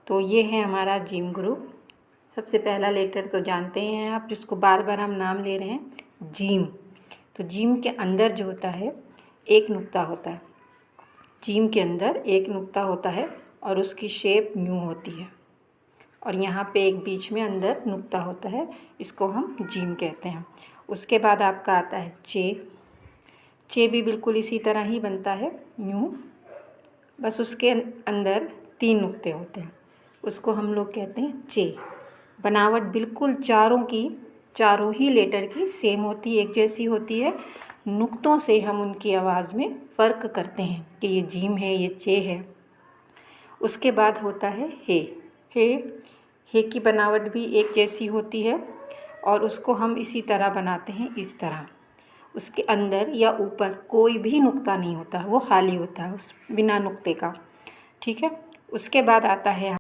तो ये है हमारा जीम ग्रुप। सबसे पहला लेटर तो जानते ही हैं आप, जिसको बार बार हम नाम ले रहे हैं, जीम। तो जीम के अंदर जो होता है एक नुक्ता होता है, जीम के अंदर एक नुक्ता होता है और उसकी शेप न्यू होती है, और यहाँ पे एक बीच में अंदर नुक्ता होता है, इसको हम जीम कहते हैं। उसके बाद आपका आता है चे। चे भी बिल्कुल इसी तरह ही बनता है, न्यू, बस उसके अंदर 3 नुक्ते होते हैं, उसको हम लोग कहते हैं चे। बनावट बिल्कुल चारों ही लेटर की सेम होती है, एक जैसी होती है। नुक्तों से हम उनकी आवाज़ में फ़र्क करते हैं कि ये जीम है, ये चे है। उसके बाद होता है हे। हे की बनावट भी एक जैसी होती है और उसको हम इसी तरह बनाते हैं, इस तरह। उसके अंदर या ऊपर कोई भी नुक्ता नहीं होता, वो खाली होता है उस बिना नुक्ते का, ठीक है। उसके बाद आता है